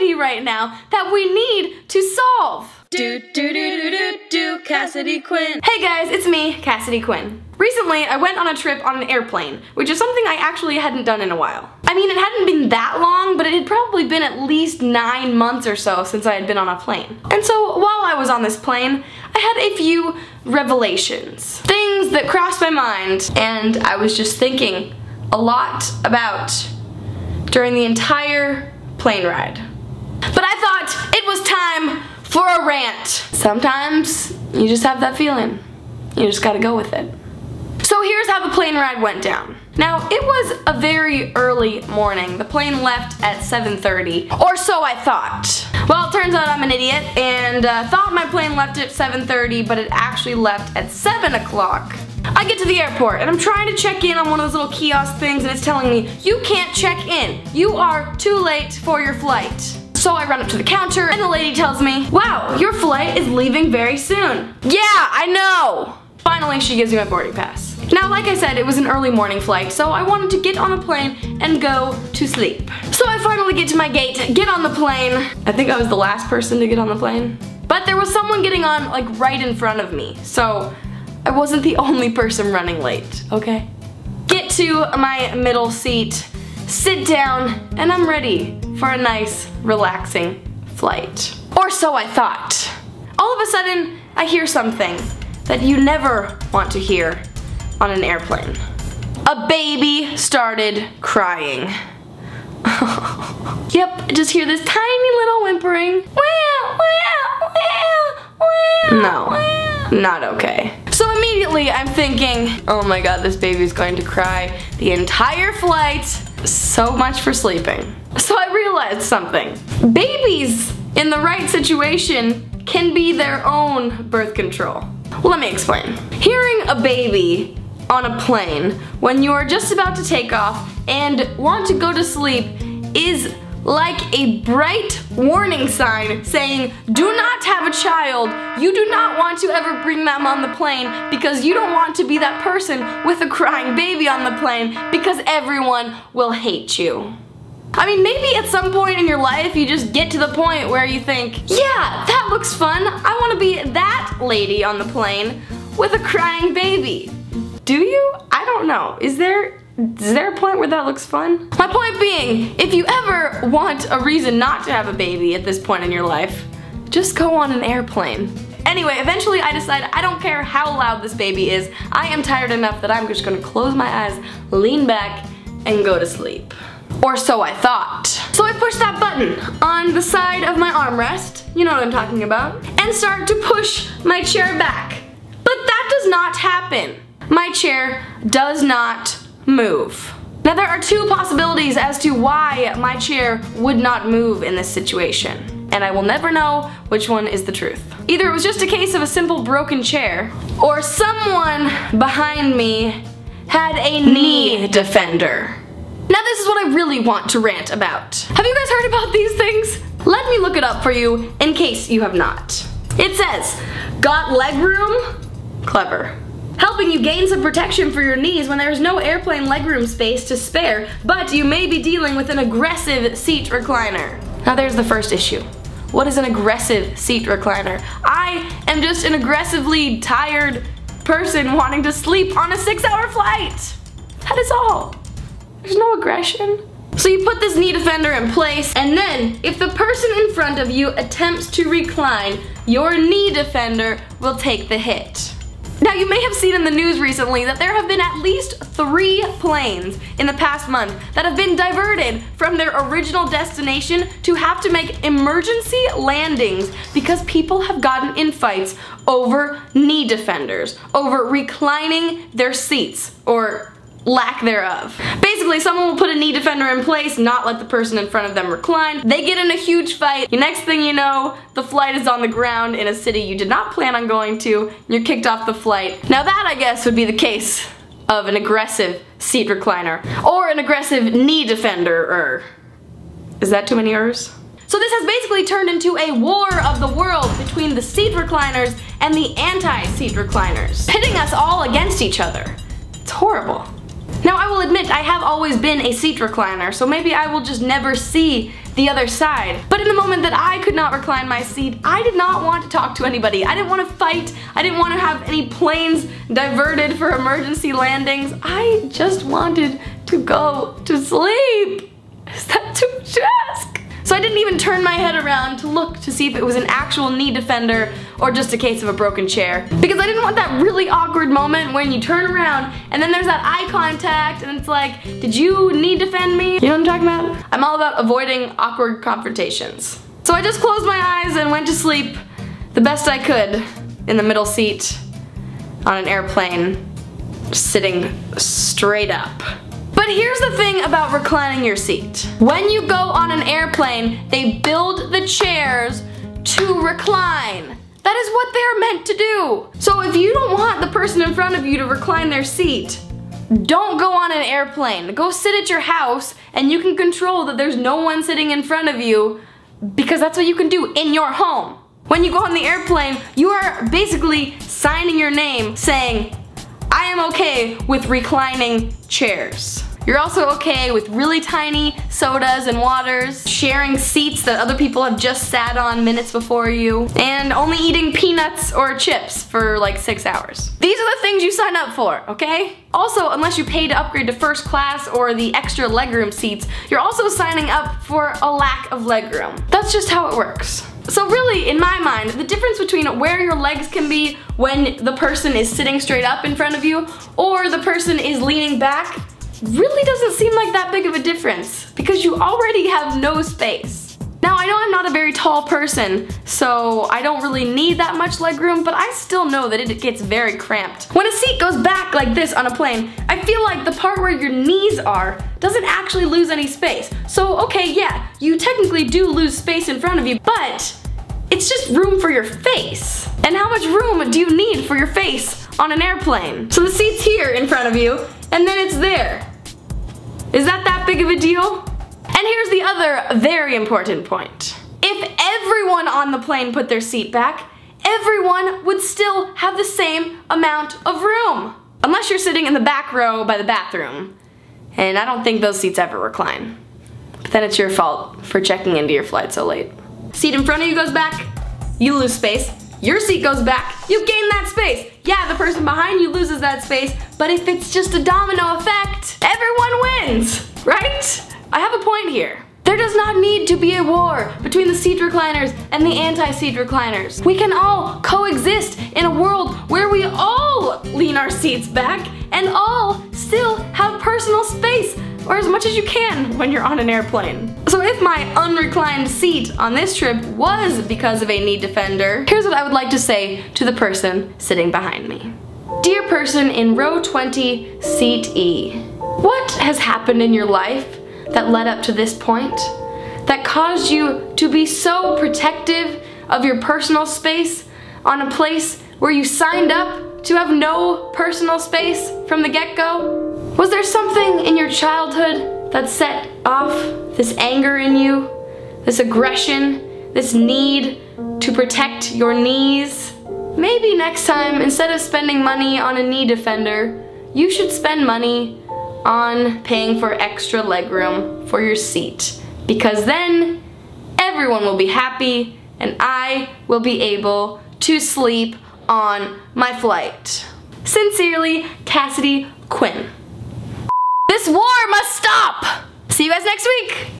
anxiety right now that we need to solve. Cassidy Quinn. Hey guys, it's me, Cassidy Quinn. Recently, I went on a trip on an airplane, which is something I actually hadn't done in a while. I mean, it hadn't been that long, but it had probably been at least 9 months or so since I had been on a plane. And so, while I was on this plane, I had a few revelations. Things that crossed my mind, and I was just thinking a lot about during the entire plane ride. But I thought it was time for a rant. Sometimes you just have that feeling. You just gotta go with it. So here's how the plane ride went down. Now, it was a very early morning. The plane left at 7:30, or so I thought. Well, it turns out I'm an idiot and thought my plane left at 7:30, but it actually left at 7 o'clock. I get to the airport and I'm trying to check in on one of those little kiosk things, and it's telling me, you can't check in. You are too late for your flight. So I run up to the counter and the lady tells me, wow, your flight is leaving very soon. Yeah, I know. Finally, she gives me my boarding pass. Now, like I said, it was an early morning flight, so I wanted to get on the plane and go to sleep. So I finally get to my gate, get on the plane. I think I was the last person to get on the plane. But there was someone getting on, like, right in front of me, so I wasn't the only person running late, okay? Get to my middle seat, sit down, and I'm ready for a nice, relaxing flight. Or so I thought. All of a sudden, I hear something that you never want to hear on an airplane. A baby started crying. Yep, just hear this tiny little whimpering. Wah, wah, wah, wah, no, not okay. So immediately I'm thinking, oh my god, this baby's going to cry the entire flight. So much for sleeping. So I realized something. Babies in the right situation can be their own birth control. Well, let me explain. Hearing a baby on a plane when you're just about to take off and want to go to sleep is like a bright warning sign saying, do not have a child. You do not want to ever bring them on the plane because you don't want to be that person with a crying baby on the plane because everyone will hate you. I mean, maybe at some point in your life you just get to the point where you think, yeah, that looks fun. I want to be that lady on the plane with a crying baby. Do you? I don't know. Is there a point where that looks fun? My point being, if you ever want a reason not to have a baby at this point in your life, just go on an airplane. Anyway, eventually I decided I don't care how loud this baby is. I am tired enough that I'm just gonna close my eyes, lean back, and go to sleep. Or so I thought. So I push that button on the side of my armrest, you know what I'm talking about, and start to push my chair back. But that does not happen. My chair does not move. Now there are two possibilities as to why my chair would not move in this situation, and I will never know which one is the truth. Either it was just a case of a simple broken chair, or someone behind me had a knee defender. Now this is what I really want to rant about. Have you guys heard about these things? Let me look it up for you in case you have not. It says, got leg room? Clever. Helping you gain some protection for your knees when there is no airplane legroom space to spare, but you may be dealing with an aggressive seat recliner. Now there's the first issue. What is an aggressive seat recliner? I am just an aggressively tired person wanting to sleep on a 6-hour flight. That is all. There's no aggression. So you put this knee defender in place, and then if the person in front of you attempts to recline, your knee defender will take the hit. Now you may have seen in the news recently that there have been at least 3 planes in the past month that have been diverted from their original destination to have to make emergency landings because people have gotten in fights over knee defenders, over reclining their seats, or lack thereof. Basically, someone will put a knee defender in place, not let the person in front of them recline. They get in a huge fight. The next thing you know, the flight is on the ground in a city you did not plan on going to, and you're kicked off the flight. Now that, I guess, would be the case of an aggressive seat recliner, or an aggressive knee defender, is that too many ers? So this has basically turned into a war of the world between the seat recliners and the anti-seat recliners, pitting us all against each other. It's horrible. Now I will admit I have always been a seat recliner, so maybe I will just never see the other side. But in the moment that I could not recline my seat, I did not want to talk to anybody. I didn't want to fight. I didn't want to have any planes diverted for emergency landings. I just wanted to go to sleep. Is that too much to ask? So I didn't even turn my head around to look to see if it was an actual knee defender or just a case of a broken chair. Because I didn't want that really awkward moment when you turn around and then there's that eye contact and it's like, did you knee defend me? You know what I'm talking about? I'm all about avoiding awkward confrontations. So I just closed my eyes and went to sleep the best I could in the middle seat on an airplane, sitting straight up. But here's the thing about reclining your seat. When you go on an airplane, they build the chairs to recline. That is what they're meant to do. So if you don't want the person in front of you to recline their seat, don't go on an airplane. Go sit at your house and you can control that there's no one sitting in front of you because that's what you can do in your home. When you go on the airplane, you are basically signing your name saying, I am okay with reclining chairs. You're also okay with really tiny sodas and waters, sharing seats that other people have just sat on minutes before you, and only eating peanuts or chips for like 6 hours. These are the things you sign up for, okay? Also, unless you pay to upgrade to first class or the extra legroom seats, you're also signing up for a lack of legroom. That's just how it works. So really, in my mind, the difference between where your legs can be when the person is sitting straight up in front of you or the person is leaning back really doesn't seem like that big of a difference because you already have no space. Now I know I'm not a very tall person, so I don't really need that much legroom, but I still know that it gets very cramped. When a seat goes back like this on a plane, I feel like the part where your knees are doesn't actually lose any space. So okay, yeah, you technically do lose space in front of you, but it's just room for your face. And how much room do you need for your face on an airplane? So the seat's here in front of you, and then it's there. Is that big of a deal? And here's the other very important point. If everyone on the plane put their seat back, everyone would still have the same amount of room. Unless you're sitting in the back row by the bathroom. And I don't think those seats ever recline. But then it's your fault for checking into your flight so late. Seat in front of you goes back, you lose space. Your seat goes back, you gain that space. Yeah, the person behind you loses that space, but if it's just a domino effect, everyone wins, right? I have a point here. There does not need to be a war between the seat recliners and the anti-seat recliners. We can all coexist in a world where we all lean our seats back and all still have personal space, or as much as you can when you're on an airplane. So if my unreclined seat on this trip was because of a knee defender, here's what I would like to say to the person sitting behind me. Dear person in row 20, seat E, what has happened in your life that led up to this point that caused you to be so protective of your personal space on a place where you signed up to have no personal space from the get-go? Was there something in your childhood that set off this anger in you, this aggression, this need to protect your knees? Maybe next time, instead of spending money on a knee defender, you should spend money on paying for extra legroom for your seat, because then everyone will be happy and I will be able to sleep on my flight. Sincerely, Cassidy, Quinn. This war must stop! See you guys next week!